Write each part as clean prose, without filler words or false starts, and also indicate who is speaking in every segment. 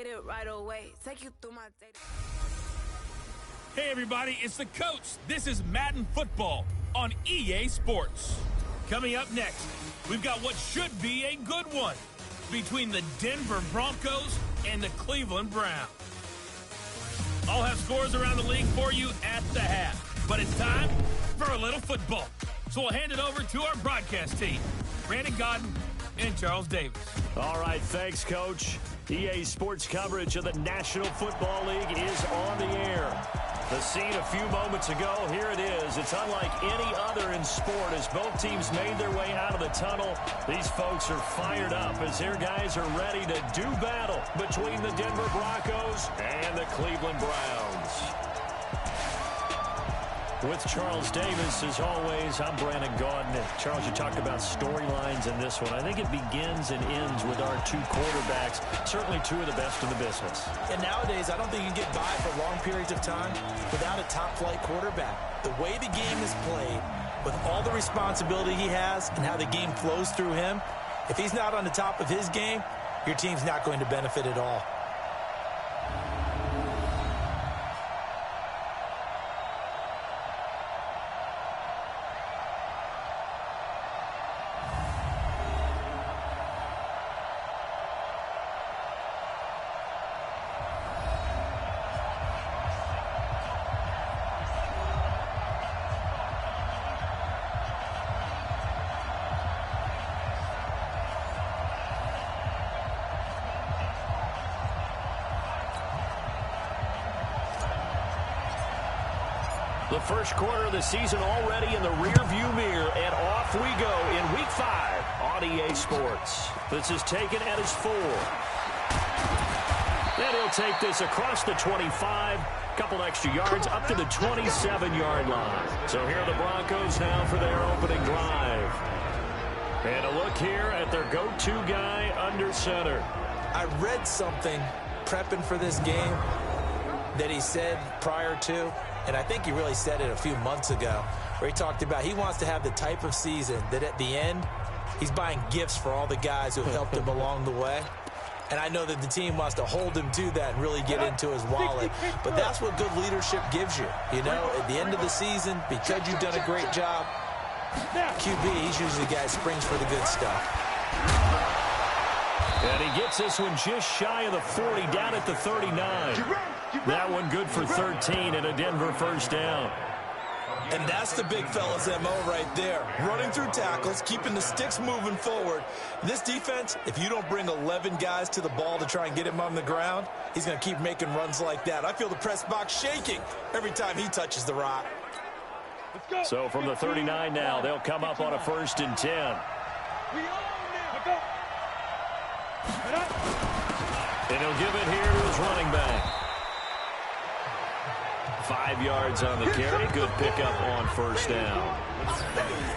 Speaker 1: get it right away. Take you through my day.
Speaker 2: Hey everybody, it's the coach. This is Madden Football on EA Sports. Coming up next, we've got what should be a good one between the Denver Broncos and the Cleveland Browns. I'll have scores around the league for you at the half, but it's time for a little football. So we'll hand it over to our broadcast team, Brandon Godden and Charles Davis.
Speaker 3: All right, thanks, Coach. EA Sports coverage of the National Football League is on the air. The scene a few moments ago, here it is. It's unlike any other in sport as both teams made their way out of the tunnel. These folks are fired up as their guys are ready to do battle between the Denver Broncos and the Cleveland Browns. With Charles Davis, as always, I'm Brandon Gaudin. Charles, you talked about storylines in this one. I think it begins and ends with our two quarterbacks, certainly two of the best in the business.
Speaker 4: And nowadays, I don't think you can get by for long periods of time without a top-flight quarterback. The way the game is played, with all the responsibility he has and how the game flows through him, if he's not on the top of his game, your team's not going to benefit at all.
Speaker 3: The first quarter of the season already in the rearview mirror, and off we go in Week 5 on EA Sports. This is taken at his 4. And he'll take this across the 25, couple extra yards up to the 27-yard line. So here are the Broncos now for their opening drive. And a look here at their go-to guy under center.
Speaker 4: I read something prepping for this game that he said prior to, and I think he really said it a few months ago, where he talked about he wants to have the type of season that at the end, he's buying gifts for all the guys who have helped him along the way. And I know that the team wants to hold him to that and really get into his wallet. But that's what good leadership gives you. You know, at the end of the season, because you've done a great job, QB, he's usually the guy who springs for the good stuff.
Speaker 3: And he gets this one just shy of the 40, down at the 39. That one good for 13 and a Denver first down.
Speaker 4: And that's the big fella's MO right there. Running through tackles, keeping the sticks moving forward. This defense, if you don't bring 11 guys to the ball to try and get him on the ground, he's going to keep making runs like that. I feel the press box shaking every time he touches the rock.
Speaker 3: So from the 39 now, they'll come up on a 1st and 10. And he'll give it here to his running back. 5 yards on the carry. Good pickup on first down.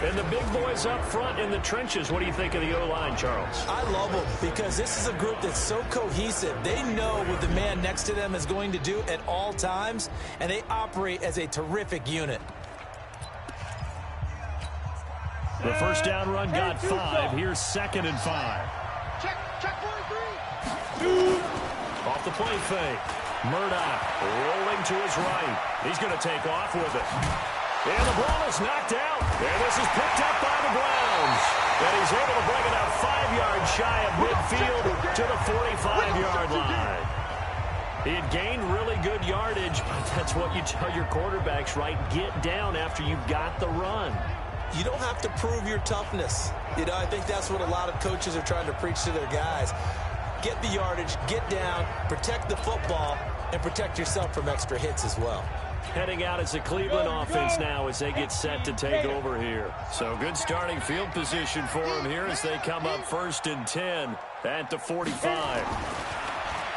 Speaker 3: And the big boys up front in the trenches. What do you think of the O-line, Charles?
Speaker 4: I love them because this is a group that's so cohesive. They know what the man next to them is going to do at all times, and they operate as a terrific unit.
Speaker 3: The first down run got 5. Here's 2nd and 5.
Speaker 5: Check 1-3.
Speaker 3: Off the play fake. Murdoch rolling to his right. He's going to take off with it. And the ball is knocked out. And this is picked up by the Browns. And he's able to bring it out 5 yards shy of midfield to the 45-yard line. He had gained really good yardage, but that's what you tell your quarterbacks, right? Get down after you've got the run.
Speaker 4: You don't have to prove your toughness. You know, I think that's what a lot of coaches are trying to preach to their guys. Get the yardage, get down, protect the football, and protect yourself from extra hits as well.
Speaker 3: Heading out as the Cleveland offense now as they get set to take over here. So good starting field position for them here as they come up 1st and 10 at the 45.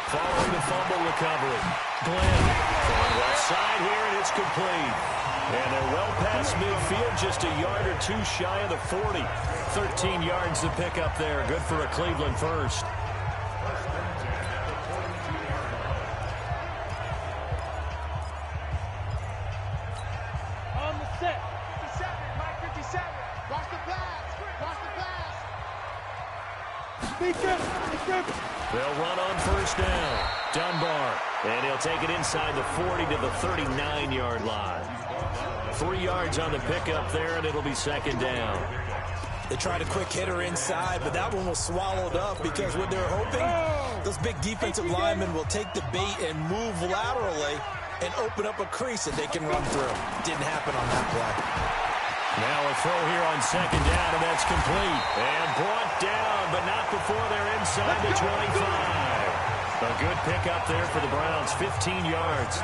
Speaker 3: Following the fumble recovery. Glenn on the left side here, and it's complete. And they're well past midfield, just a yard or two shy of the 40. 13 yards to pick up there. Good for a Cleveland first.
Speaker 5: On the set. 57, Mike 57. Watch the pass. Watch the pass. Speaker.
Speaker 3: They'll run on first down. Dunbar. And he'll take it inside the 40 to the 39-yard line. 3 yards on the pickup there, and it'll be second down.
Speaker 4: They tried a quick hitter inside, but that one was swallowed up because what they're hoping, those big defensive linemen will take the bait and move laterally and open up a crease that they can run through. Didn't happen on that play.
Speaker 3: Now a throw here on second down, and that's complete. And brought down, but not before they're inside the 25. A good pickup there for the Browns, 15 yards.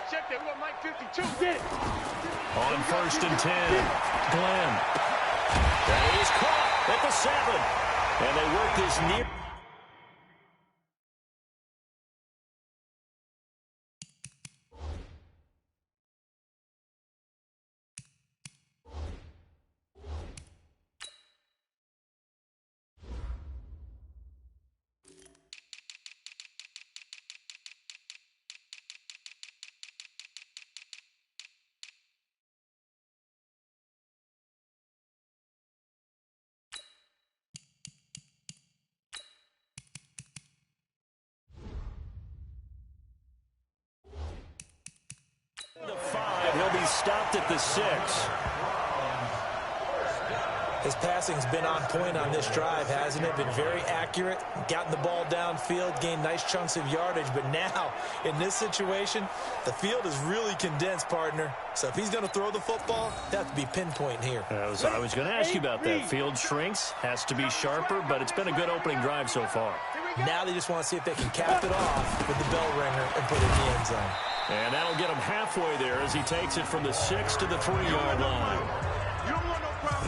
Speaker 5: Check that. We want Mike 52. Get it.
Speaker 3: On first and 10, Glenn. And he's caught at the 7. And they work this near. The 5, he'll be stopped at the 6.
Speaker 4: His passing's been on point on this drive, hasn't it? Been very accurate, gotten the ball downfield, gained nice chunks of yardage. But now, in this situation, the field is really condensed, partner. So if he's going to throw the football, that has to be pinpoint here.
Speaker 3: I was going to ask you about that. Field shrinks, has to be sharper, but it's been a good opening drive so far.
Speaker 4: Now they just want to see if they can cap it off with the bell ringer and put it in the end zone.
Speaker 3: And that'll get him halfway there as he takes it from the 6 to the 3-yard line.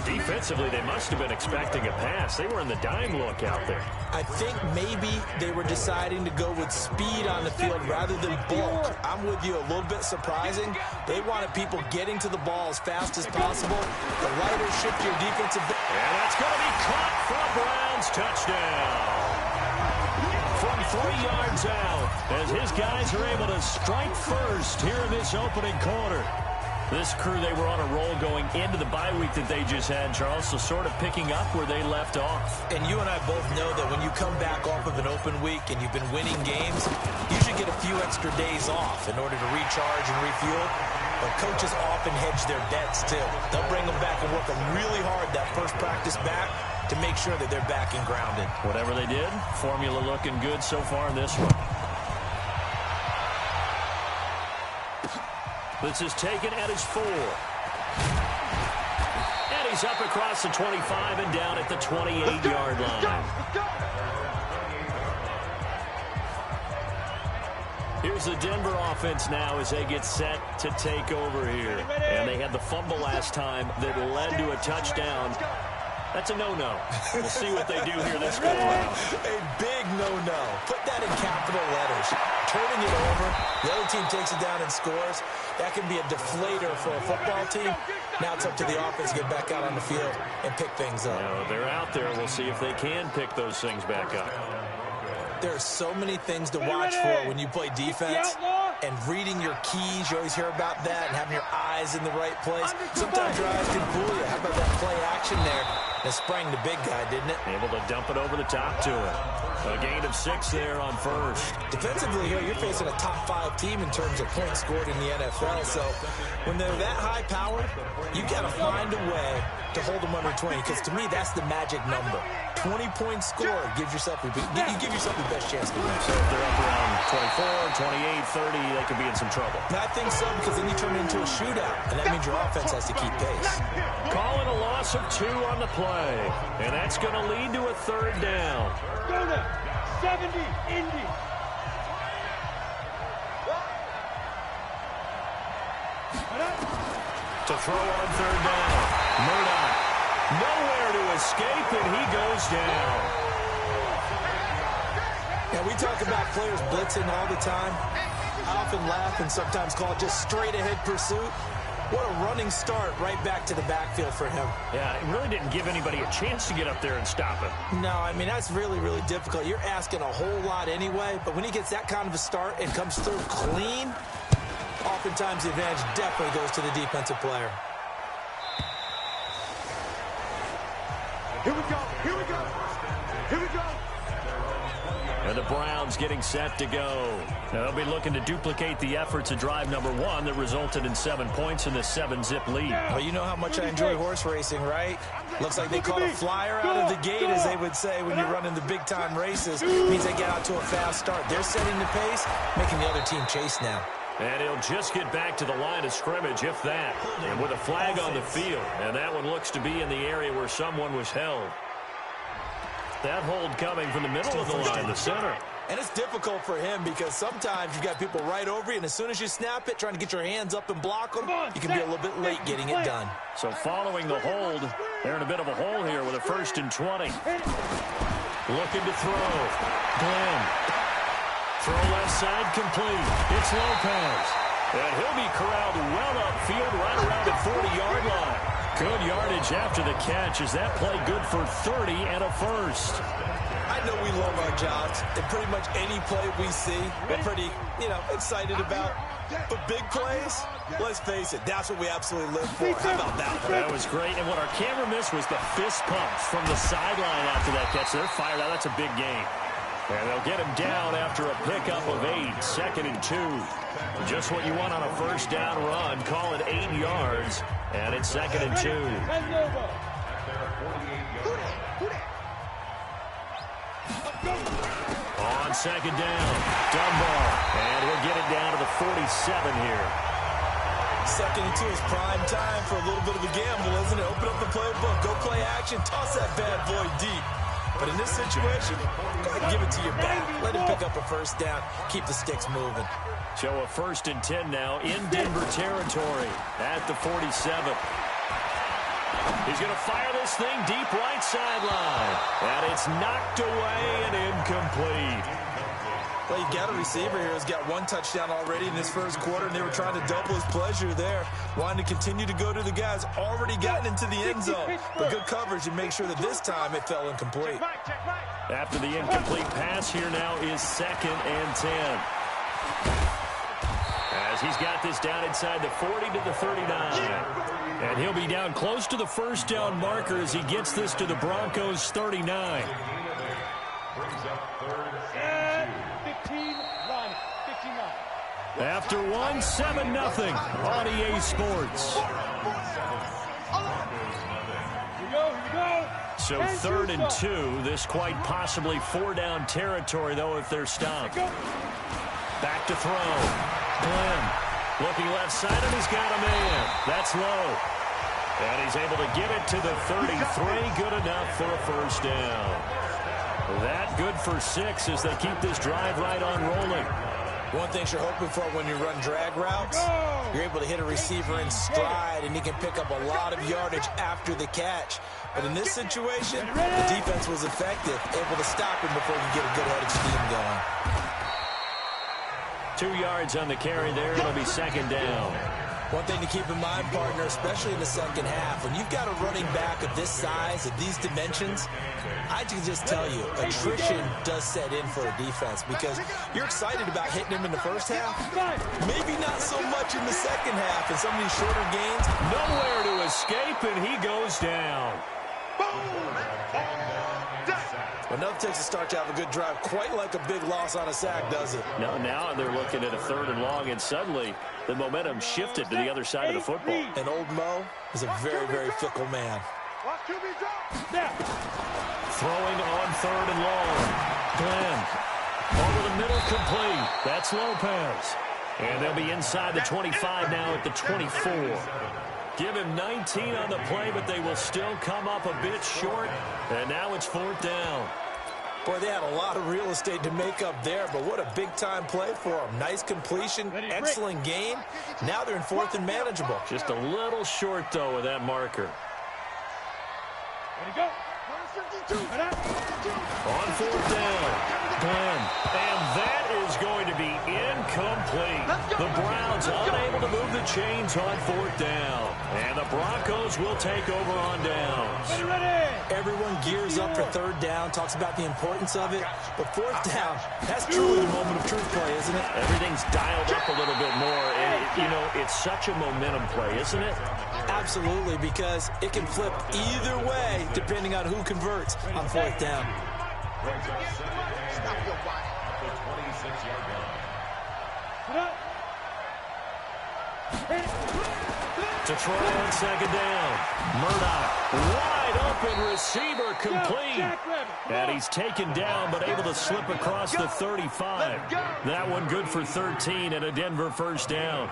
Speaker 3: Defensively, they must have been expecting a pass. They were in the dime look out there.
Speaker 4: I think maybe they were deciding to go with speed on the field rather than bulk. I'm with you, a little bit surprising. They wanted people getting to the ball as fast as possible. The lighter shift your defensive.
Speaker 3: And that's going to be caught for a Browns touchdown. From 3 yards out, as his guys are able to strike first here in this opening quarter. This crew, they were on a roll going into the bye week that they just had, Charles, so sort of picking up where they left off.
Speaker 4: And you and I both know that when you come back off of an open week and you've been winning games, you should get a few extra days off in order to recharge and refuel. But coaches often hedge their bets, too. They'll bring them back and work them really hard that first practice back to make sure that they're back and grounded.
Speaker 3: Whatever they did, formula looking good so far in this one. This is taken at his 4. And he's up across the 25 and down at the 28-yard line. Here's the Denver offense now as they get set to take over here. And they had the fumble last time that led to a touchdown. That's a no-no. We'll see what they do here this go around.
Speaker 4: A big no-no. Put that in capital letters. Turning it over, the other team takes it down and scores. That can be a deflator for a football team. Now it's up to the offense to get back out on the field and pick things up.
Speaker 3: Now, they're out there. We'll see if they can pick those things back up.
Speaker 4: There are so many things to watch for when you play defense. And reading your keys, you always hear about that, and having your eyes in the right place. Sometimes your eyes can fool you. How about that play action there? It sprang the big guy, didn't it?
Speaker 3: Able to dump it over the top to him. A gain of 6 there on first.
Speaker 4: Defensively here, you're facing a top 5 team in terms of points scored in the NFL. So when they're that high powered, you got to find a way to hold them under 20. Because to me, that's the magic number. 20 points scored gives yourself you give yourself the best chance to win.
Speaker 3: So if they're up around 24, 28, 30, they could be in some trouble.
Speaker 4: I think so, because then you turn it into a shootout, and that means your offense has to keep pace.
Speaker 3: Calling a loss of 2 on the play, and that's going to lead to a 3rd down.
Speaker 5: Go to 70, Indy.
Speaker 3: To throw on 3rd down. Murdoch. Nowhere to escape, and he goes down.
Speaker 4: Now, we talk about players blitzing all the time. I often laugh and sometimes call it just straight-ahead pursuit. What a running start right back to the backfield for him.
Speaker 3: Yeah, it really didn't give anybody a chance to get up there and stop him.
Speaker 4: No, I mean, that's really, really difficult. You're asking a whole lot anyway, but when he gets that kind of a start and comes through clean, oftentimes the advantage definitely goes to the defensive player.
Speaker 5: Here we go. Here we go. Here we go.
Speaker 3: And the Browns getting set to go. Now they'll be looking to duplicate the efforts of drive number 1 that resulted in 7 points in the 7-zip lead.
Speaker 4: Well, you know how much I enjoy horse racing, right? Looks like they caught a flyer out of the gate, as they would say when you're running the big-time races. Means they get out to a fast start. They're setting the pace, making the other team chase now.
Speaker 3: And he'll just get back to the line of scrimmage, if that. And with a flag on the field. And that one looks to be in the area where someone was held. That hold coming from the middle of the line, the center.
Speaker 4: And it's difficult for him because sometimes you've got people right over you, and as soon as you snap it, trying to get your hands up and block them, you can be a little bit late getting it done.
Speaker 3: So following the hold, they're in a bit of a hole here with a 1st and 20. Looking to throw. Glenn. Throw left side complete. It's Lopez. And he'll be corralled well upfield right around the 40-yard line. Good yardage after the catch. Is that play good for 30 and a first?
Speaker 4: I know we love our jobs, and pretty much any play we see, we're pretty, excited about. But big plays, let's face it, that's what we absolutely live for. How about that one?
Speaker 3: That was great. And what our camera missed was the fist pumps from the sideline after that catch. They're fired out. That's a big game. And they'll get him down after a pickup of 8, 2nd and 2. Just what you want on a first down run. Call it 8 yards, and it's 2nd and 2. On 2nd down, Dunbar, and he'll get it down to the 47 here.
Speaker 4: 2nd and 2 is prime time for a little bit of a gamble, isn't it? Open up the playbook, go play action, toss that bad boy deep. But in this situation, go ahead and give it to your back. Let him pick up a first down. Keep the sticks moving.
Speaker 3: So a 1st and 10 now in Denver territory at the 47. He's going to fire this thing deep right sideline. And it's knocked away and incomplete.
Speaker 4: Well, you got a receiver here who's got 1 touchdown already in this first quarter, and they were trying to double his pleasure there, wanting to continue to go to the guys already gotten into the end zone. But good coverage to make sure that this time it fell incomplete.
Speaker 3: After the incomplete pass, here now is 2nd and 10. As he's got this down inside the 40 to the 39. And he'll be down close to the first down marker as he gets this to the Broncos' 39. After 1, 7-0 on EA Sports. So 3rd and 2. This quite possibly 4-down territory, though, if they're stopped. Back to throw. Glenn looking left side, and he's got a man. That's low. And he's able to get it to the 33. Good enough for a first down. That good for 6 as they keep this drive right on rolling.
Speaker 4: One thing you're hoping for when you run drag routes, you're able to hit a receiver in stride, and he can pick up a lot of yardage after the catch. But in this situation, the defense was effective, able to stop him before you get a good head of steam going.
Speaker 3: 2 yards on the carry there. It'll be 2nd down.
Speaker 4: One thing to keep in mind, partner, especially in the second half, when you've got a running back of this size, of these dimensions, I can just tell you, attrition does set in for a defense because you're excited about hitting him in the first half. Maybe not so much in the second half, and some of these shorter gains.
Speaker 3: Nowhere to escape, and he goes down.
Speaker 4: Enough takes to start to have a good drive, quite like a big loss on a sack, does it?
Speaker 3: No, now they're looking at a 3rd and long, and suddenly the momentum shifted to the other side of the football.
Speaker 4: And old Mo is a very, very fickle man.
Speaker 3: Throwing on 3rd and long. Glenn over the middle, complete. That's Lopez. And they'll be inside the 25 now at the 24. Give him 19 on the play, but they will still come up a bit short. And now it's 4th down.
Speaker 4: Boy, they had a lot of real estate to make up there, but what a big-time play for them. Nice completion, excellent game. Now they're in 4th and manageable.
Speaker 3: Just a little short, though, with that marker.
Speaker 5: Ready, go.
Speaker 3: On 4th down, Glenn. And that is going to be incomplete. Incomplete. The Browns unable to move the chains on 4th down. And the Broncos will take over on downs.
Speaker 4: Everyone gears up for 3rd down, talks about the importance of it. But 4th down, that's truly the moment of truth play, isn't it?
Speaker 3: Everything's dialed up a little bit more. And, you know, it's such a momentum play, isn't it?
Speaker 4: Absolutely, because it can flip either way depending on who converts on 4th down.
Speaker 3: To try on 2nd down. Murdoch, wide open receiver, complete. And he's taken down but able to slip across the 35. That one good for 13 and a Denver 1st down.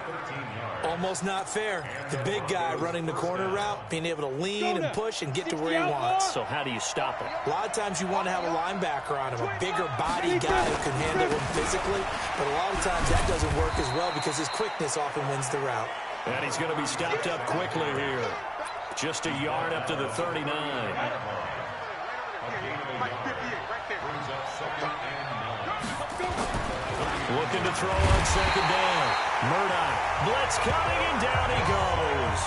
Speaker 4: Almost not fair. The big guy running the corner route, being able to lean and push and get to where he wants.
Speaker 3: So how do you stop him?
Speaker 4: A lot of times you want to have a linebacker on him, a bigger body guy who can handle him physically. But a lot of times that doesn't work as well because his quickness often wins the route.
Speaker 3: And he's going to be stopped up quickly here. Just a yard up to the 39. Looking to throw on 2nd down. Murdoch, blitz coming, and down he goes.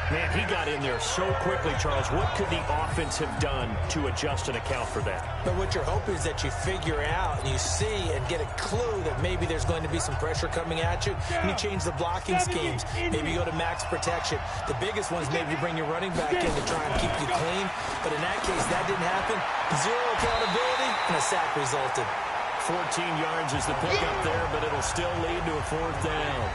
Speaker 3: Man, he got in there so quickly, Charles. What could the offense have done to adjust and account for that?
Speaker 4: But what you're hoping is that you figure out and you see and get a clue that maybe there's going to be some pressure coming at you, and you change the blocking schemes. Maybe you go to max protection. The biggest one is maybe you bring your running back in to try and keep you clean. But in that case, that didn't happen. 0 accountability, and a sack resulted.
Speaker 3: 14 yards is the pickup there, but it'll still lead to a 4th down.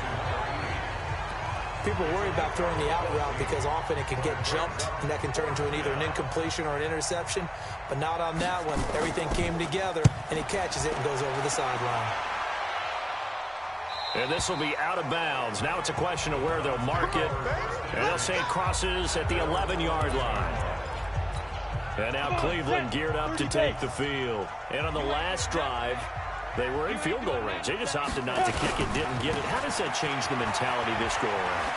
Speaker 4: People worry about throwing the out route because often it can get jumped, and that can turn into either an incompletion or an interception. But not on that one. Everything came together, and he catches it and goes over the sideline.
Speaker 3: And this will be out of bounds. Now it's a question of where they'll mark it. And they'll say it crosses at the 11-yard line. And now Cleveland geared up to take the field. And on the last drive, they were in field goal range. They just opted not to kick it, didn't get it. How does that change the mentality this go around?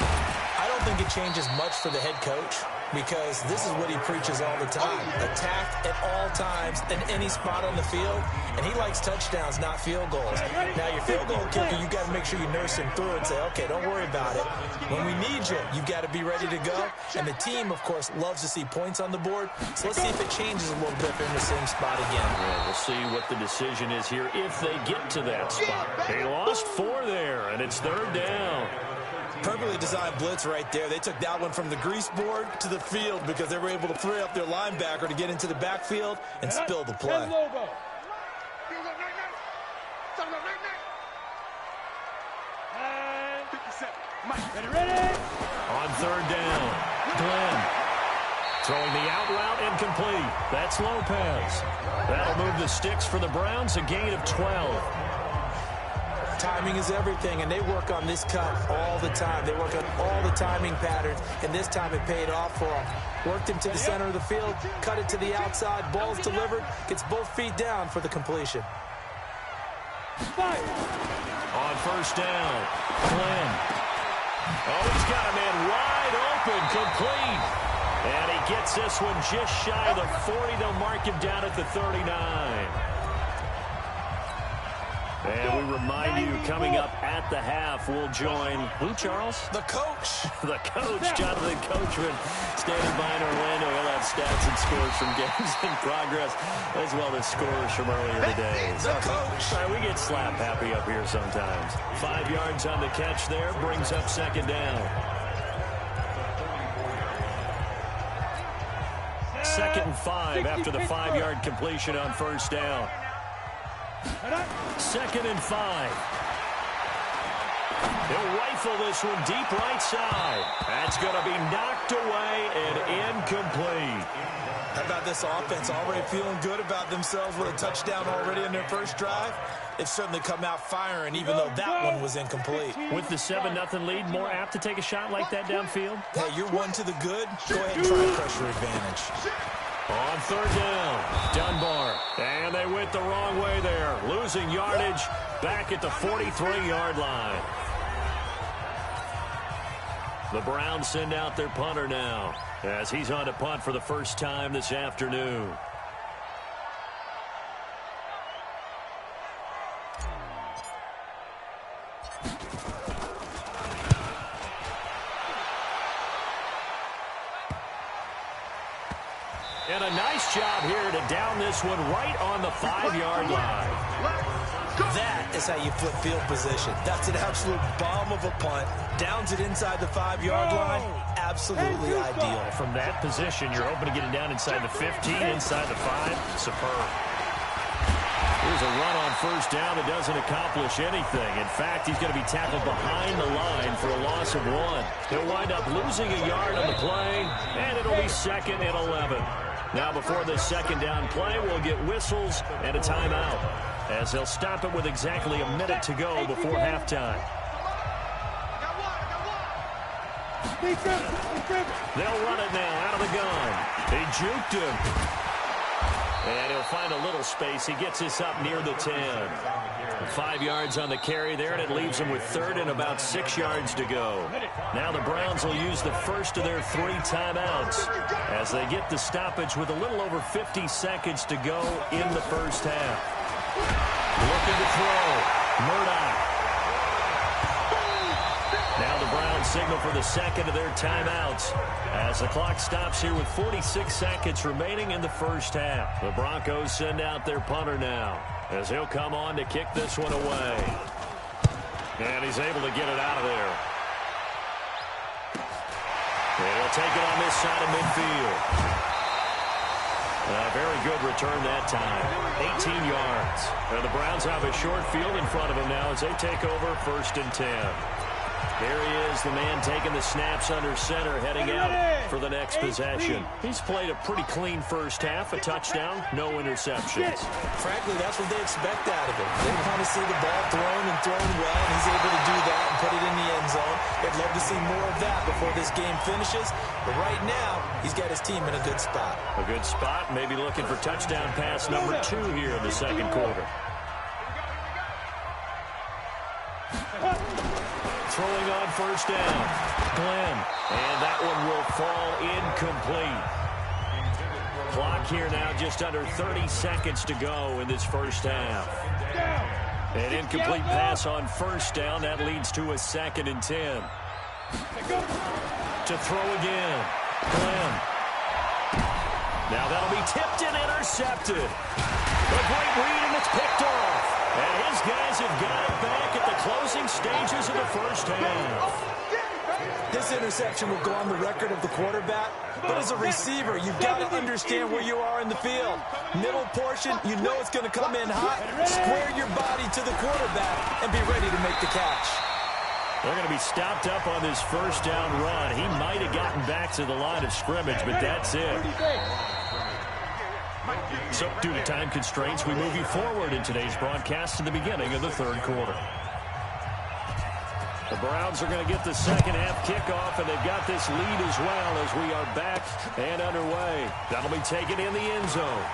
Speaker 4: I don't think it changes much for the head coach because this is what he preaches all the time. Attack at all times in any spot on the field, and he likes touchdowns, not field goals. Now, your field goal kicker, you got to make sure you nurse him through and say, okay, don't worry about it. When we need you, you've got to be ready to go. And the team, of course, loves to see points on the board. So let's see if it changes a little bit if they're in the same spot again.
Speaker 3: Yeah, we'll see what the decision is here if they get to that spot. They lost 4 there, and it's 3rd down.
Speaker 4: Perfectly designed blitz right there. They took that one from the grease board to the field because they were able to free up their linebacker to get into the backfield and spill the play.
Speaker 5: And 57. Mike, ready?
Speaker 3: On 3rd down, Glenn throwing the out route incomplete. That's Lopez. That'll move the sticks for the Browns, a gain of 12.
Speaker 4: Timing is everything, and they work on this cut all the time. They work on all the timing patterns, and this time it paid off for them. Worked him to the center of the field, cut it to the outside, ball's delivered, gets both feet down for the completion.
Speaker 3: On 1st down, Glenn. Oh, he's got a man wide open, complete. And he gets this one just shy of the 40. They'll mark him down at the 39. And we remind you, coming up at the half, we'll join, who, Charles?
Speaker 4: The coach.
Speaker 3: The coach, Jonathan Coachman, standing by in Orlando. He'll have stats and scores from games in progress, as well as scores from earlier today.
Speaker 4: The coach.
Speaker 3: Sorry, we get slap happy up here sometimes. 5 yards on the catch there, brings up 2nd down. 2nd and 5 after the 5-yard completion on 1st down. 2nd and 5. He'll rifle this one deep right side. That's going to be knocked away and incomplete.
Speaker 4: How about this offense already feeling good about themselves with a touchdown already in their first drive? They've certainly come out firing, even though that one was incomplete.
Speaker 3: With the 7-0 lead, more apt to take a shot like that downfield?
Speaker 4: Hey, you're one to the good. Go ahead and try a pressure advantage.
Speaker 3: On 3rd down, Dunbar. And they went the wrong way there. Losing yardage back at the 43-yard line. The Browns send out their punter now as he's on to punt for the first time this afternoon. And a nice job here to down this one right on the 5-yard line.
Speaker 4: That is how you flip field position. That's an absolute bomb of a punt. Downs it inside the 5-yard line. Absolutely ideal.
Speaker 3: From that position, you're hoping to get it down inside the 15, inside the 5. Superb. Here's a run on first down that doesn't accomplish anything. In fact, he's going to be tackled behind the line for a loss of 1. He'll wind up losing a yard on the play, and it'll be 2nd and 11. Now, before this second down play, we'll get whistles and a timeout, as they'll stop it with exactly a minute to go before halftime. They'll run it now out of the gun. They juked him. And he'll find a little space. He gets us up near the 10. 5 yards on the carry there, and it leaves him with 3rd and about 6 yards to go. Now the Browns will use the first of their 3 timeouts as they get the stoppage with a little over 50 seconds to go in the first half. Looking to throw. Murdoch. Now the Browns signal for the second of their timeouts as the clock stops here with 46 seconds remaining in the first half. The Broncos send out their punter now as he'll come on to kick this one away. And he's able to get it out of there. And he'll take it on this side of midfield. A very good return that time. 18 yards. And the Browns have a short field in front of them now as they take over 1st and 10. Here he is, the man taking the snaps under center, heading out for the next possession. He's played a pretty clean first half, a touchdown, no interceptions.
Speaker 4: Frankly, that's what they expect out of him. They want to see the ball thrown and thrown well, and he's able to do that and put it in the end zone. They'd love to see more of that before this game finishes. But right now, he's got his team in a good spot.
Speaker 3: A good spot, maybe looking for touchdown pass number 2 here in the second quarter. Throwing on first down, Glenn, and that one will fall incomplete. Clock here now just under 30 seconds to go in this first half. An incomplete pass on first down, that leads to a 2nd and 10. To throw again, Glenn. Now that'll be tipped and intercepted. A great read, and it's picked off. And his guys have got it back at the closing stages of the first half.
Speaker 4: This interception will go on the record of the quarterback, but as a receiver, you've got to understand where you are in the field. Middle portion, you know it's going to come in hot. Square your body to the quarterback and be ready to make the catch.
Speaker 3: They're going to be stopped up on this first down run. He might have gotten back to the line of scrimmage, but that's it. So, due to time constraints, we move you forward in today's broadcast to the beginning of the third quarter. The Browns are going to get the second half kickoff, and they've got this lead as well as we are back and underway. That'll be taken in the end zone.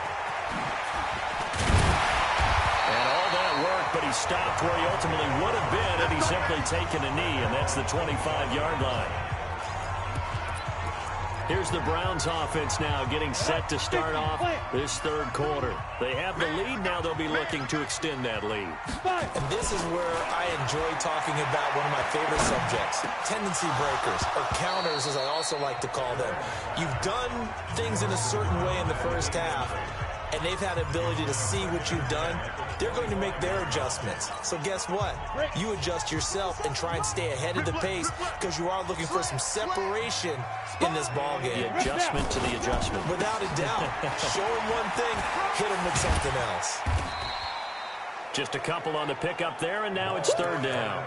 Speaker 3: And all that work, but he stopped where he ultimately would have been had he simply taken a knee, and that's the 25-yard line. Here's the Browns offense now getting set to start off this third quarter. They have the lead. Now they'll be looking to extend that lead.
Speaker 4: And this is where I enjoy talking about one of my favorite subjects, tendency breakers, or counters as I also like to call them. You've done things in a certain way in the first half, and they've had the ability to see what you've done. They're going to make their adjustments. So guess what? You adjust yourself and try and stay ahead of the pace because you are looking for some separation in this ball game.
Speaker 3: The adjustment to the adjustment.
Speaker 4: Without a doubt. Show him one thing, hit him with something else.
Speaker 3: Just a couple on the pickup there, and now it's third down.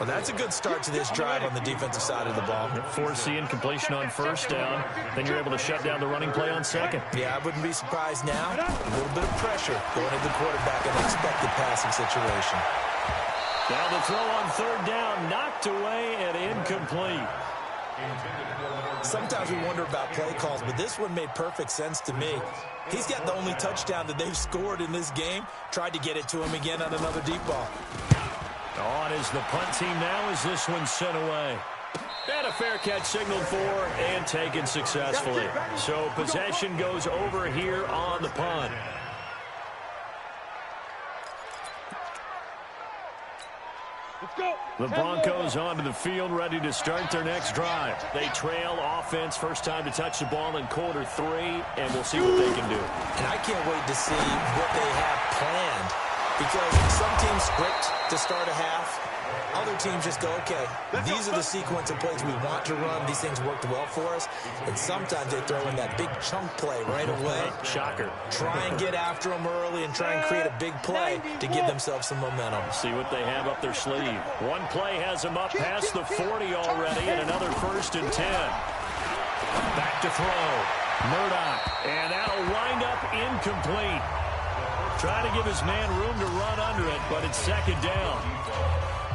Speaker 4: Well, that's a good start to this drive on the defensive side of the ball.
Speaker 3: Forcing completion on first down. Then you're able to shut down the running play on second.
Speaker 4: Yeah, I wouldn't be surprised now. A little bit of pressure going into the quarterback in an expected passing situation.
Speaker 3: Now the throw on third down, knocked away and incomplete.
Speaker 4: Sometimes we wonder about play calls, but this one made perfect sense to me. He's got the only touchdown that they've scored in this game. Tried to get it to him again on another deep ball.
Speaker 3: On is the punt team now as this one's sent away. And a fair catch signaled for and taken successfully. So possession goes over here on the punt. The Broncos onto the field, ready to start their next drive. They trail offense, first time to touch the ball in quarter 3, and we'll see what they can do.
Speaker 4: And I can't wait to see what they have planned, because some teams script to start a half. Other teams just go, okay, these are the sequence of plays we want to run. These things worked well for us. And sometimes they throw in that big chunk play right away.
Speaker 3: Shocker.
Speaker 4: Try and get after them early and try and create a big play to give themselves some momentum.
Speaker 3: See what they have up their sleeve. One play has them up past the 40 already, and another 1st and 10. Back to throw. Murdoch. And that'll wind up incomplete. Trying to give his man room to run under it, but it's 2nd down.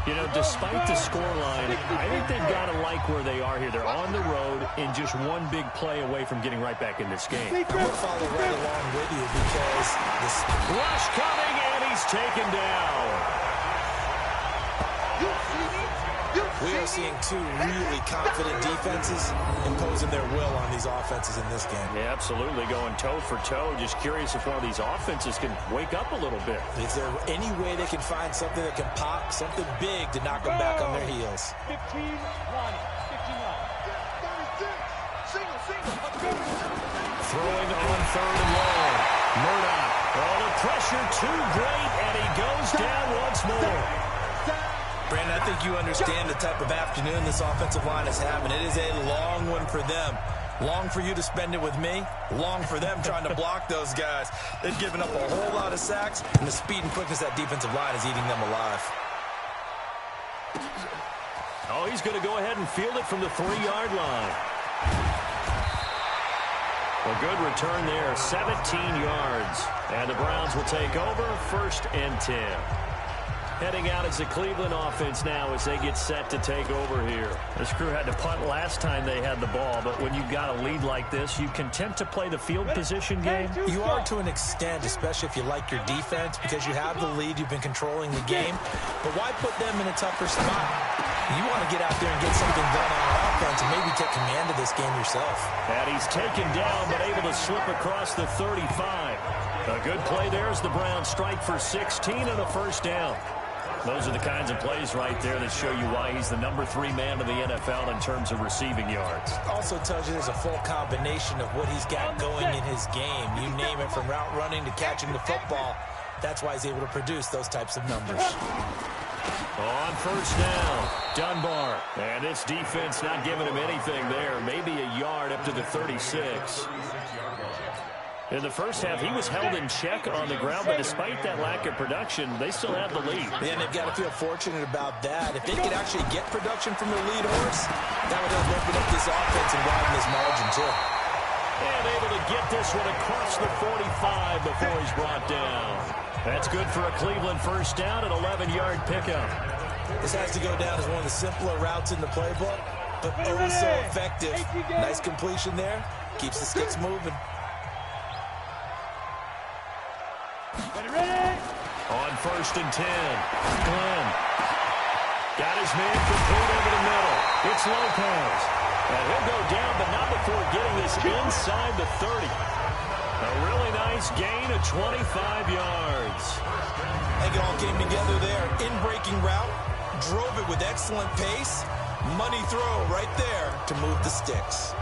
Speaker 3: You know, despite the scoreline, I think they've got to like where they are here. They're on the road and just one big play away from getting right back in this game.
Speaker 4: I'm going to follow right along with you because this
Speaker 3: rush coming, and he's taken down.
Speaker 4: We are seeing two really confident defenses imposing their will on these offenses in this game.
Speaker 3: Yeah, absolutely, going toe for toe. Just curious if one of these offenses can wake up a little bit.
Speaker 4: Is there any way they can find something that can pop, something big to knock them back on their heels?
Speaker 5: 15 line.
Speaker 3: Throwing on 3rd and long. Murdoch. Oh, the pressure too great, and he goes down once more.
Speaker 4: Brandon, I think you understand the type of afternoon this offensive line is having. It is a long one for them. Long for you to spend it with me. Long for them trying to block those guys. They've given up a whole lot of sacks, and the speed and quickness of that defensive line is eating them alive.
Speaker 3: Oh, he's going to go ahead and field it from the 3-yard line. A good return there, 17 yards. And the Browns will take over, 1st and 10. Heading out as the Cleveland offense now as they get set to take over here. This crew had to punt last time they had the ball, but when you've got a lead like this, you content to play the field position game?
Speaker 4: You are to an extent, especially if you like your defense, because you have the lead, you've been controlling the game. But why put them in a tougher spot? You want to get out there and get something done on offense and maybe take command of this game yourself.
Speaker 3: And he's taken down, but able to slip across the 35. A good play there as the Browns strike for 16 and a 1st down. Those are the kinds of plays right there that show you why he's the number 3 man in the NFL in terms of receiving yards.
Speaker 4: Also tells you there's a full combination of what he's got going in his game. You name it, from route running to catching the football. That's why he's able to produce those types of numbers.
Speaker 3: On 1st down, Dunbar. And this defense not giving him anything there. Maybe a yard up to the 36. In the first half, he was held in check on the ground, but despite that lack of production, they still have the lead.
Speaker 4: And they've got to feel fortunate about that. If they could actually get production from their lead horse, that would help open up this offense and widen this margin, too.
Speaker 3: And able to get this one across the 45 before he's brought down. That's good for a Cleveland 1st down, an 11-yard pickup.
Speaker 4: This has to go down as one of the simpler routes in the playbook, but oh so effective. Nice completion there. Keeps the sticks moving.
Speaker 3: On 1st and 10, Glenn got his man complete over the middle. It's Lopez. And he'll go down, but not before getting this inside the 30. A really nice gain of 25 yards.
Speaker 4: I think it all came together there. In-breaking route, drove it with excellent pace. Money throw right there to move the sticks.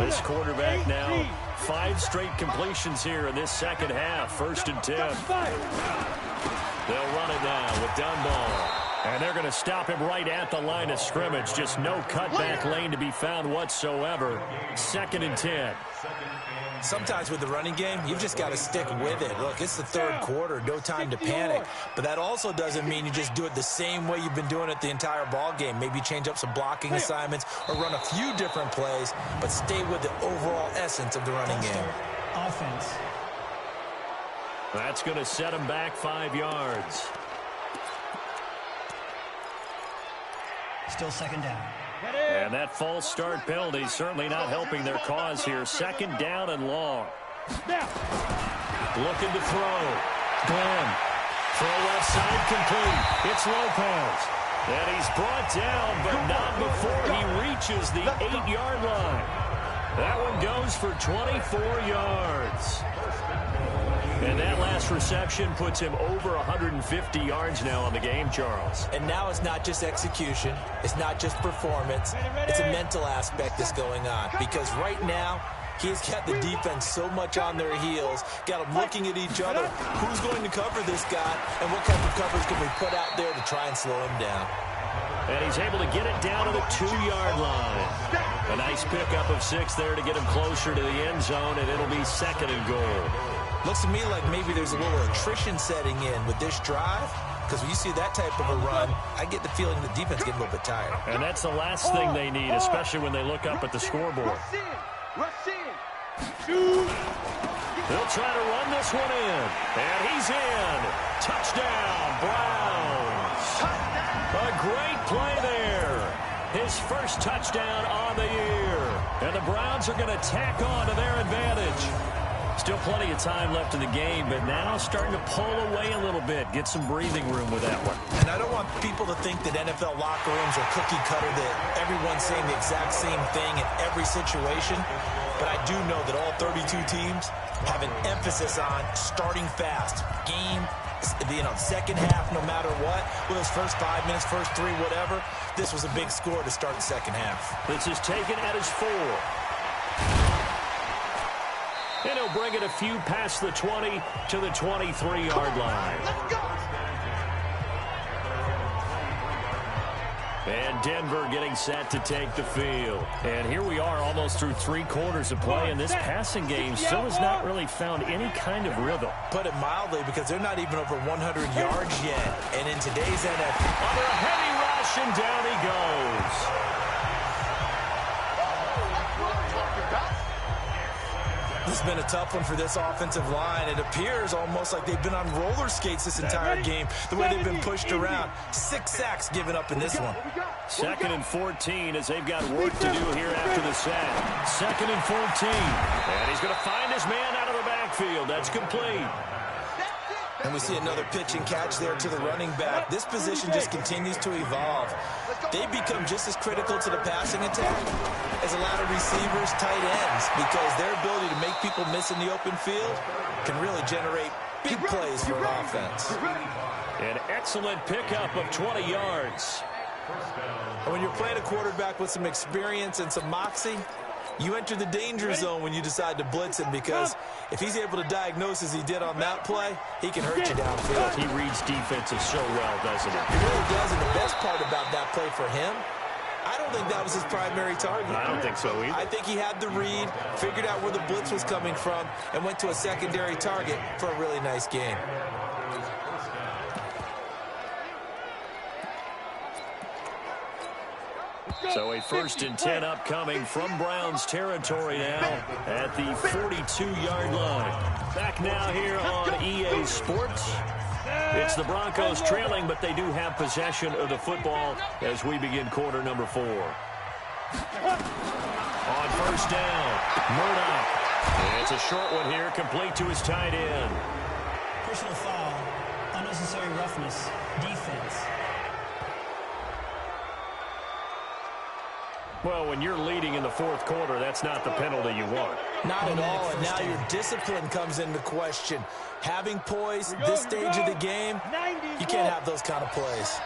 Speaker 3: This quarterback now 5 straight completions here in this 2nd half. 1st and 10. They'll run it now with Dunbar. And they're going to stop him right at the line of scrimmage. Just no cutback lane to be found whatsoever. 2nd and 10.
Speaker 4: Sometimes with the running game, you've just got to stick with it. Look, it's the 3rd quarter, no time to panic. But that also doesn't mean you just do it the same way you've been doing it the entire ball game. Maybe change up some blocking assignments or run a few different plays, but stay with the overall essence of the running game.
Speaker 6: Offense.
Speaker 3: That's going to set him back 5 yards.
Speaker 6: Still 2nd down.
Speaker 3: And that false start penalty certainly not helping their cause here. 2nd down and long. Looking to throw. Glenn. Throw left side complete. It's Lopez. And he's brought down, but not before he reaches the 8-yard line. That one goes for 24 yards. And that last reception puts him over 150 yards now on the game, Charles.
Speaker 4: And now it's not just execution. It's not just performance. It's a mental aspect that's going on. Because right now, he's got the defense so much on their heels, got them looking at each other. Who's going to cover this guy, and what type of coverage can we put out there to try and slow him down?
Speaker 3: And he's able to get it down to the 2-yard line. A nice pickup of 6 there to get him closer to the end zone, and it'll be 2nd and goal.
Speaker 4: Looks to me like maybe there's a little attrition setting in with this drive, because when you see that type of a run, I get the feeling the defense getting a little bit tired.
Speaker 3: And that's the last thing they need, especially when they look up at the scoreboard. They'll try to run this one in, and he's in. Touchdown, Browns. A great play there. His first touchdown on the year. And the Browns are going to tack on to their advantage. Still plenty of time left in the game, but now starting to pull away a little bit. Get some breathing room with that one.
Speaker 4: And I don't want people to think that NFL locker rooms are cookie cutter, that everyone's saying the exact same thing in every situation. But I do know that all 32 teams have an emphasis on starting fast. Game, second half, no matter what. Well, those first 5 minutes, first 3, whatever. This was a big score to start the second half.
Speaker 3: This is taken at his 4. And he'll bring it a few past the 20 to the 23-yard line.
Speaker 5: Let's go.
Speaker 3: And Denver getting set to take the field. And here we are almost through 3 quarters of play, and this passing game still has not really found any kind of rhythm.
Speaker 4: Put it mildly, because they're not even over 100 yards yet. And in today's NFL,
Speaker 3: under a heavy rush, and down he goes.
Speaker 4: This has been a tough one for this offensive line. It appears almost like they've been on roller skates this entire game, the way they've been pushed around. 6 sacks given up in this one.
Speaker 3: 2nd and 14 as they've got work to do here after the sack. 2nd and 14. And he's going to find his man out of the backfield. That's complete.
Speaker 4: And we see another pitch and catch there to the running back. This position just continues to evolve. They become just as critical to the passing attack as a lot of receivers, tight ends, because their ability to make people miss in the open field can really generate big plays for an offense.
Speaker 3: An excellent pickup of 20 yards.
Speaker 4: And when you're playing a quarterback with some experience and some moxie, you enter the danger zone when you decide to blitz him, because if he's able to diagnose as he did on that play, he can hurt you downfield.
Speaker 3: He reads defenses so well, doesn't he?
Speaker 4: He really does, and the best part about that play for him, I don't think that was his primary target.
Speaker 3: I don't think so either.
Speaker 4: I think he had the read, figured out where the blitz was coming from, and went to a secondary target for a really nice game.
Speaker 3: So a 1st and 10 upcoming from Browns territory now at the 42-yard line. Back now here on EA Sports. It's the Broncos trailing, but they do have possession of the football as we begin quarter number 4. On 1st down, Murdoch. And it's a short one here, complete to his tight end.
Speaker 6: Personal foul, unnecessary roughness, defense.
Speaker 3: Well, when you're leading in the 4th quarter, that's not the penalty you want.
Speaker 4: Not at all, and now your discipline comes into question. Having poise this stage of the game, you can't have those kind of plays.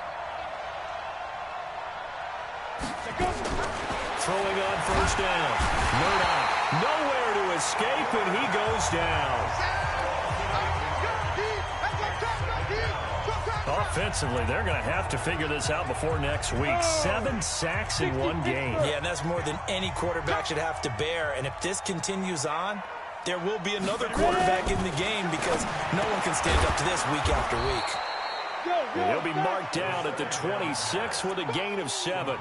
Speaker 3: Throwing on 1st down. Murdoch nowhere to escape, and he goes down. Offensively, they're going to have to figure this out before next week. 7 sacks in 1 game.
Speaker 4: Yeah, and that's more than any quarterback should have to bear. And if this continues on, there will be another quarterback in the game, because no one can stand up to this week after week.
Speaker 3: He'll be marked down at the 26 with a gain of 7.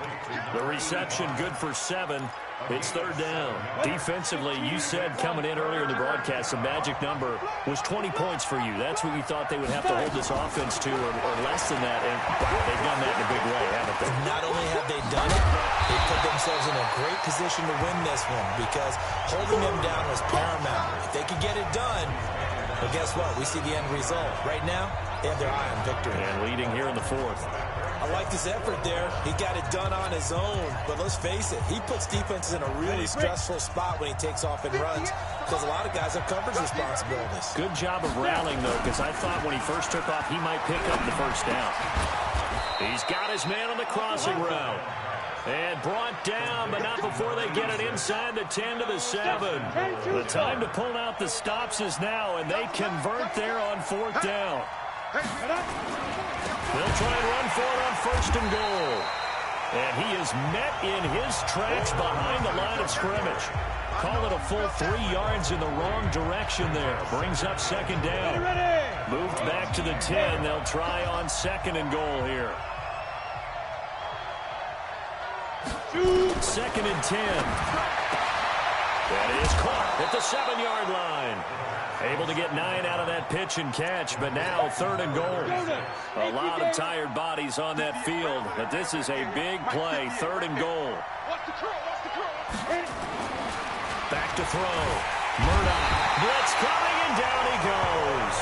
Speaker 3: The reception good for 7. It's 3rd down. Defensively, you said coming in earlier in the broadcast, the magic number was 20 points for you. That's what you thought they would have to hold this offense to, or less than that. And wow, they've done that in a big way, haven't they?
Speaker 4: Not only have they done it, they put themselves in a great position to win this one, because holding them down was paramount. If they could get it done, well, guess what? We see the end result. Right now, they have their eye on victory.
Speaker 3: And leading here in the 4th.
Speaker 4: I like his effort there. He got it done on his own. But let's face it, he puts defenses in a really stressful spot when he takes off and runs because a lot of guys have coverage responsibilities.
Speaker 3: Good job of rallying, though, because I thought when he first took off, he might pick up the first down. He's got his man on the crossing route. And brought down, but not before they get it inside the 10 to the 7. The time to pull out the stops is now, and they convert there on 4th down. They'll try and run for it on 1st and goal. And he is met in his tracks behind the line of scrimmage. Call it a full 3 yards in the wrong direction there. Brings up 2nd down. Moved back to the 10. They'll try on 2nd and goal here. 2nd and 10. That is caught at the 7-yard line. Able to get 9 out of that pitch and catch, but now 3rd and goal. A lot of tired bodies on that field, but this is a big play. 3rd and goal. Back to throw. Murdoch. Blitz coming, and down he goes.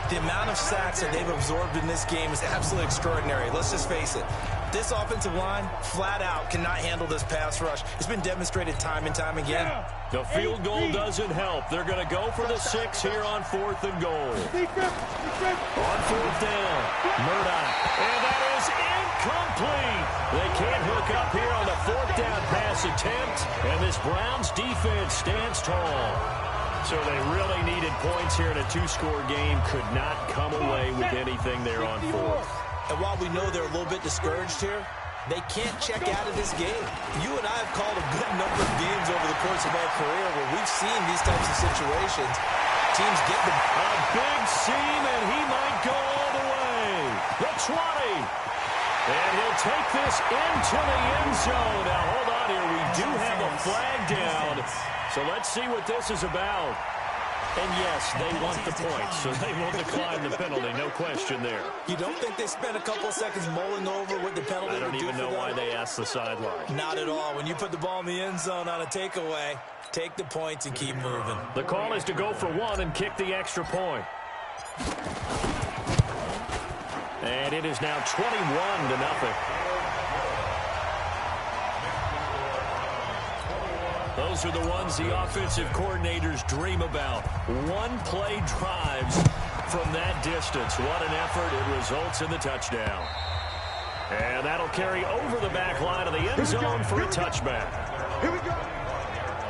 Speaker 4: The amount of sacks that they've absorbed in this game is absolutely extraordinary. Let's just face it. This offensive line, flat out, cannot handle this pass rush. It's been demonstrated time and time again.
Speaker 3: The field goal doesn't help. They're going to go for the 6 here on 4th and goal. On 4th down, Murdoch. And that is incomplete. They can't hook up here on the 4th down pass attempt. And this Browns defense stands tall. So they really needed points here in a 2-score game. Could not come away with anything there on 4th.
Speaker 4: And while we know they're a little bit discouraged here, they can't check out of this game. You and I have called a good number of games over the course of our career where we've seen these types of situations. Teams get the...
Speaker 3: A big seam, and he might go all the way. The 20. And he'll take this into the end zone. Now, hold on here. We do have a flag down. So let's see what this is about. And yes, they want the points, so they will decline the penalty. No question there.
Speaker 4: You don't think they spent a couple seconds mulling over what the penalty would do?
Speaker 3: I don't even know why they asked the sideline.
Speaker 4: Not at all. When you put the ball in the end zone on a takeaway, take the points and keep moving.
Speaker 3: The call is to go for 1 and kick the extra point. And it is now 21-0. Those are the ones the offensive coordinators dream about. One-play drives from that distance. What an effort. It results in the touchdown. And that'll carry over the back line of the end zone for a touchback.
Speaker 5: Here we go.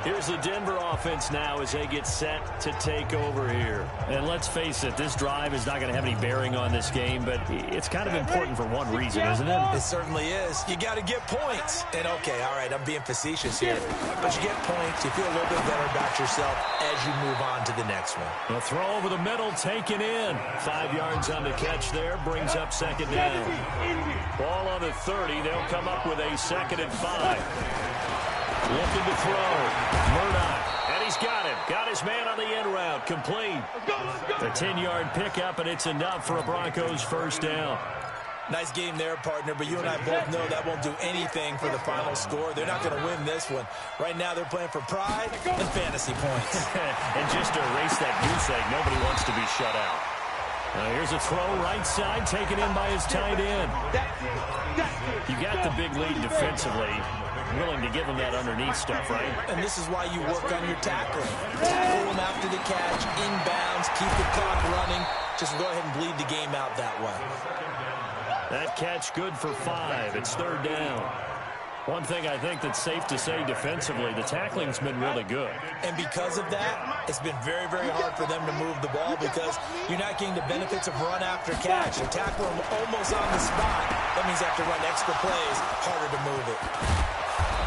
Speaker 3: Here's the Denver offense now as they get set to take over here. And let's face it, this drive is not going to have any bearing on this game, but it's kind of important for one reason, isn't it?
Speaker 4: It certainly is. You got to get points. And, okay, all right, I'm being facetious here. But you get points, you feel a little bit better about yourself as you move on to the next one.
Speaker 3: A throw over the middle, taken in. 5 yards on the catch there, brings up 2nd down. Ball on the 30. They'll come up with a 2nd and 5. Looking to throw. Murdoch. And he's got it. Got his man on the end route. Complete. A 10-yard pickup, and it's enough for a Broncos first down.
Speaker 4: Nice game there, partner, but you and I both know that won't do anything for the final score. They're not going to win this one. Right now, they're playing for pride and fantasy points.
Speaker 3: And just to erase that goose egg, nobody wants to be shut out. Now here's a throw right side, taken in by his tight end. You got the big lead defensively. Willing to give him that underneath stuff, right?
Speaker 4: And this is why you work on your tackling. Tackle him after the catch, inbounds, keep the clock running. Just go ahead and bleed the game out that way.
Speaker 3: That catch good for 5. It's 3rd down. One thing I think that's safe to say defensively, the tackling's been really good.
Speaker 4: And because of that, it's been very, very hard for them to move the ball because you're not getting the benefits of run after catch. They're tackling almost on the spot. That means they have to run extra plays, harder to move it.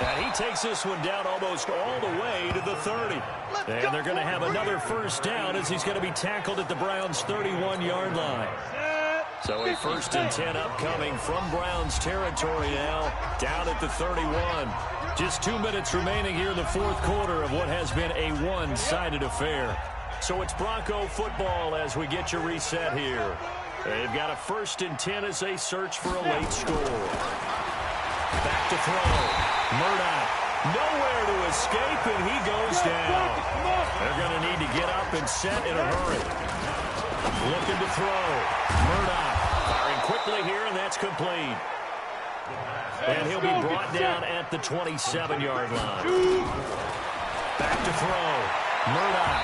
Speaker 3: And he takes this one down almost all the way to the 30. And they're going to have another first down as he's going to be tackled at the Browns' 31-yard line. So a 1st and 10 upcoming from Browns territory now, down at the 31. Just 2 minutes remaining here in the 4th quarter of what has been a one-sided affair. So it's Bronco football as we get your reset here. They've got a 1st and 10 as they search for a late score. Back to throw. Murdoch. Nowhere to escape, and he goes down. They're going to need to get up and set in a hurry. Looking to throw. Murdoch firing quickly here, and that's complete. And he'll be brought down at the 27-yard line. Back to throw. Murdoch.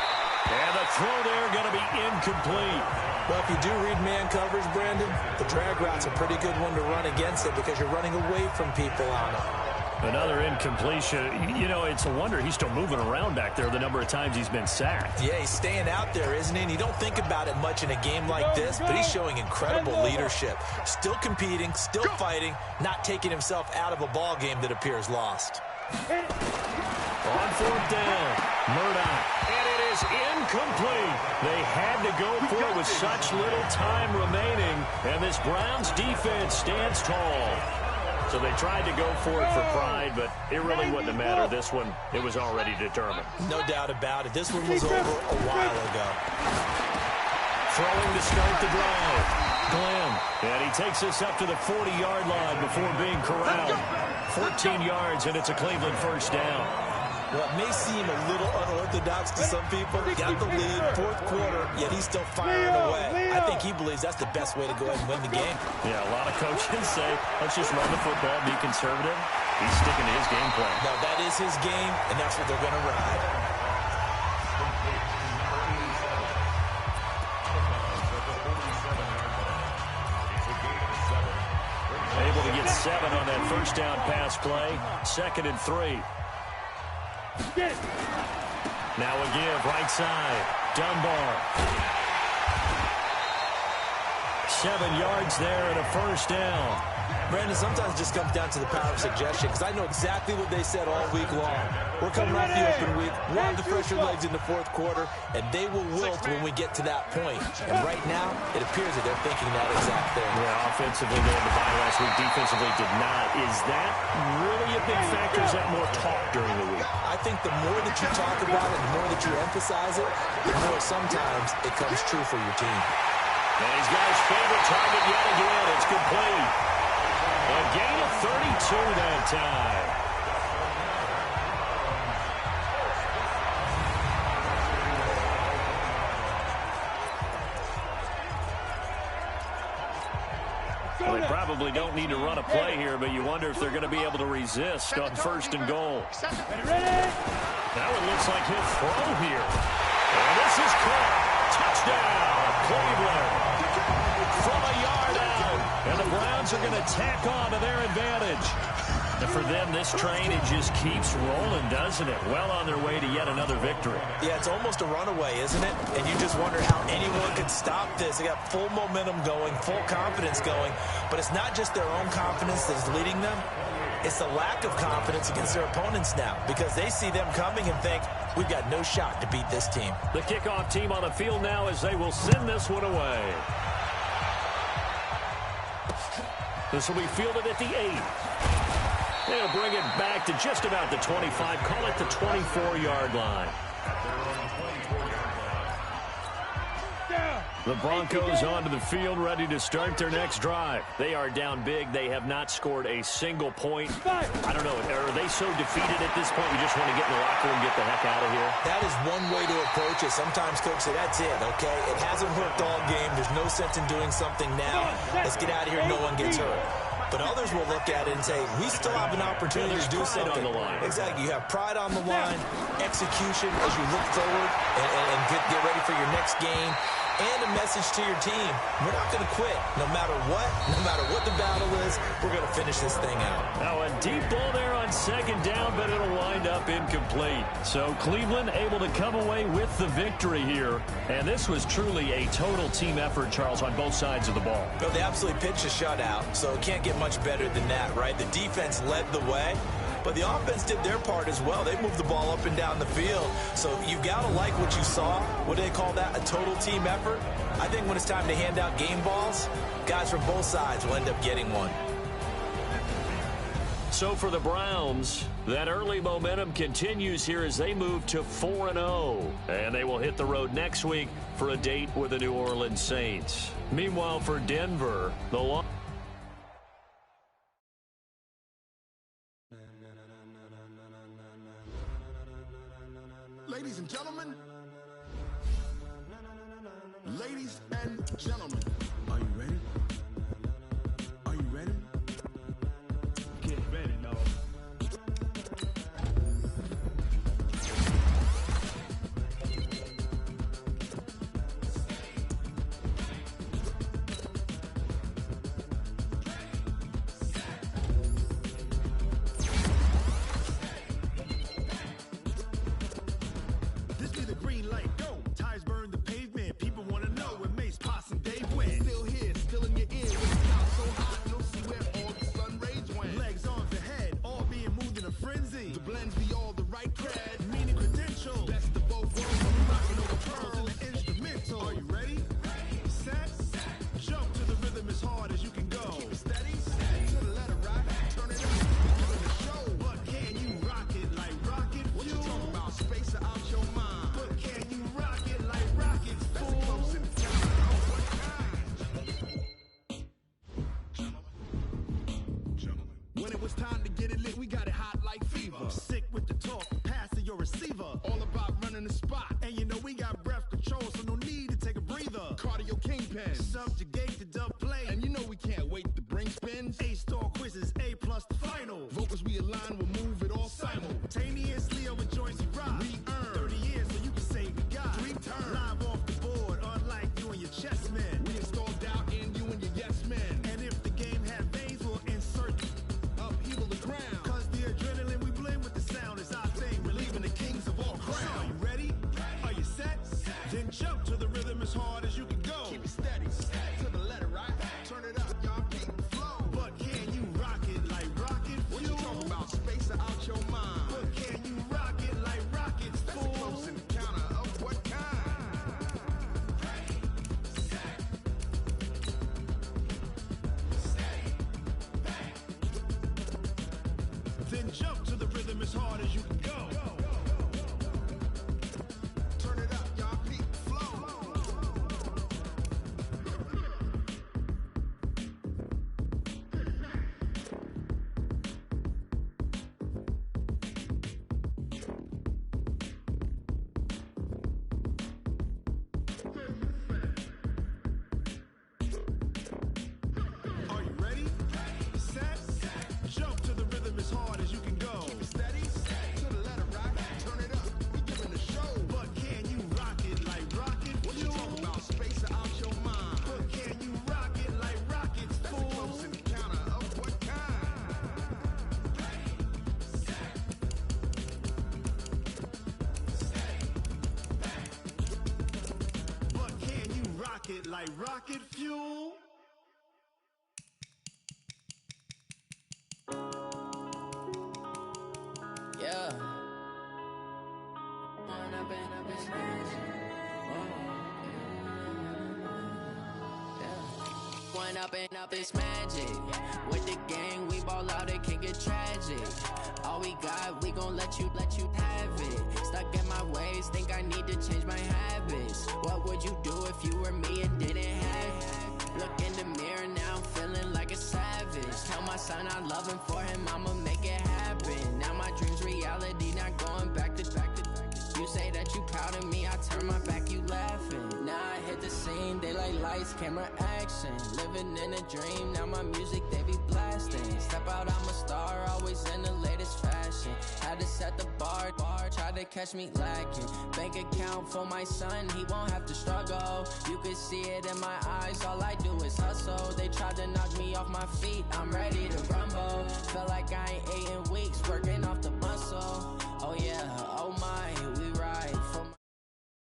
Speaker 3: And the throw there going to be incomplete.
Speaker 4: Well, if you do read man coverage, Brandon, the drag route's a pretty good one to run against it because you're running away from people on it.
Speaker 3: Another incompletion. You know, it's a wonder he's still moving around back there the number of times he's been sacked.
Speaker 4: Yeah, he's staying out there, isn't he? And you don't think about it much in a game like this, but he's showing incredible leadership. Still competing, still fighting, not taking himself out of a ball game that appears lost.
Speaker 3: On fourth down, Murdoch. And it is incomplete. They had to go for it with such little time remaining, and this Browns defense stands tall. So they tried to go for it for pride, but it really wouldn't have mattered. This one, it was already determined.
Speaker 4: No doubt about it. This one was over a while ago.
Speaker 3: Throwing to start the drive. Glenn. And he takes us up to the 40-yard line before being corralled. 14 yards, and it's a Cleveland first down.
Speaker 4: Well, it may seem a little unorthodox to some people. Got the lead, fourth quarter, yet he's still firing away. I think he believes that's the best way to go ahead and win the game.
Speaker 3: Yeah, a lot of coaches say, let's just run the football, be conservative. He's sticking to his game plan.
Speaker 4: No, that is his game, and that's what they're going to ride.
Speaker 3: Able to get 7 on that first down pass play. 2nd and 3. Now a give, right side. Dunbar. 7 yards there and a first down.
Speaker 4: Brandon, sometimes it just comes down to the power of suggestion, because I know exactly what they said all week long. We're coming off the open week, want the fresher legs in the fourth quarter, and they will wilt when we get to that point. And right now, it appears that they're thinking that exact thing.
Speaker 3: Yeah, offensively, they had the bye last week. Defensively, did not. Is that really a big factor? Is that more talk during the week?
Speaker 4: I think the more that you talk about it, the more that you emphasize it, the more sometimes it comes true for your team.
Speaker 3: And he's got his favorite target yet again. It's complete. A gain of 32 that time. Well, they probably don't need to run a play here, but you wonder if they're going to be able to resist on 1st and goal. That one looks like he'll throw here. And this is caught. Touchdown, Cleveland. From a yard out. And the Browns are going to tack on to their advantage. And for them, this train, it just keeps rolling, doesn't it? Well on their way to yet another victory.
Speaker 4: Yeah, it's almost a runaway, isn't it? And you just wonder how anyone could stop this. They got full momentum going, full confidence going. But it's not just their own confidence that's leading them. It's the lack of confidence against their opponents now, because they see them coming and think, we've got no shot to beat this team.
Speaker 3: The kickoff team on the field now as they will send this one away. This will be fielded at the 8. They'll bring it back to just about the 25. Call it the 24-yard line. The Broncos onto the field, ready to start their next drive. They are down big. They have not scored a single point. I don't know. Are they so defeated at this point, you just want to get in the locker room and get the heck out of here?
Speaker 4: That is one way to approach it. Sometimes coaches say, that's it, okay? It hasn't worked all game. There's no sense in doing something now. Let's get out of here. No one gets hurt. But others will look at it and say, we still have an opportunity to do something.
Speaker 3: On the line.
Speaker 4: Exactly. You have pride on the line, execution as you look forward and get ready for your next game, and a message to your team. We're not going to quit. No matter what the battle is, we're going to finish this thing out.
Speaker 3: Now a deep ball there on 2nd down, but it'll wind up incomplete. So Cleveland able to come away with the victory here. And this was truly a total team effort, Charles, on both sides of the ball.
Speaker 4: No, they absolutely pitched a shutout, so it can't get much better than that, right? The defense led the way, but the offense did their part as well. They moved the ball up and down the field. So you've got to like what you saw. What do they call that? A total team effort? I think when it's time to hand out game balls, guys from both sides will end up getting one.
Speaker 3: So for the Browns, that early momentum continues here as they move to 4-0. And they will hit the road next week for a date with the New Orleans Saints. Meanwhile, for Denver, the
Speaker 7: ladies and gentlemen. Ladies and gentlemen, are you ready? Are you ready?
Speaker 8: Get ready, dog.
Speaker 7: This be the green light, go. Tires burn the pavement. People want to know where Mace, Pops, and Dave went. Still here, still in your ear. When it's out so hot, no see where all the sun rays went. Legs, arms, and head, all being moved in a frenzy. The blends be all the right cred, meaning credentials. Best of both worlds, when we rocking over pearls in the instrumental. Are you ready? Set, jump to the rhythm as hard as you can go. Keep it steady, to the letter right, turn it up, give it a show. But can you rock it like rocket fuel? What you talking about? Space or out your mind? But can you rock it like rockets, fool? That's close in time. What kind? When it was time to get it lit, we got it hot like fever. Sick with the talk, pass to your receiver. All about running the spot. And you know we got breath control, so no need to take a breather. Cardio kingpin, subjugate the dub play. And you know we can't wait to bring spins. A-star quizzes, A+ the final. Vocals we align, we'll move it all simultaneously over joints we rock. We earn 30 years, so you can say we got 3 turns. Live off the board, unlike you and your chess men. We installed doubt in you and your yes men. And if the game had veins, we'll insert upheaval the ground. Cause the adrenaline we blend with the sound is our thing, relieving the kings of all crowns. So are you ready? Are you set? Then jump to the rhythm as hard as you can go. Keep it steady, to the letter right. Turn it up, y'all keep the flow. But can you rock it like rocket fuel? What you talking about? Space or out your mind? But can you rock it like rockets, fool? That's a close encounter of what kind? Then jump to the rhythm as hard as you can go. Turn it up, y'all peak flow. Are you ready? Set, jump to the rhythm as hard as you can go. Keep it steady, to the letter right. Turn it up, we giving a show. But can you rock it like rocket fuel? What you talking about? Space or out your mind? But can you rock it like rockets, fool? That's a close encounter of what kind? But can you rock it like rocket fuel?
Speaker 1: Yeah. When I've been up this magic. When up this magic. With the gang, we ball out, it can get tragic. All we got, we gon' let you have it. Stuck in my ways, think I need to change my habits. What would you do if you were me and didn't have it? Look in the mirror, now I'm feeling like a savage. Tell my son I love him, for him I'ma make it happen. Now my dream's reality, not going back to. You say that you proud of me, I turn my back, you laughing. Now I hit the scene, they like lights, camera, action. Living in a dream, now my music, they be blasting. Step out, I'm a star, always in the latest fashion. Had to set the bar, try to catch me lacking. Bank account for my son, he won't have to struggle. You can see it in my eyes, all I do is hustle. They tried to knock me off my feet, I'm ready to rumble. Feel like I ain't ate in weeks, working off the muscle. Oh yeah, oh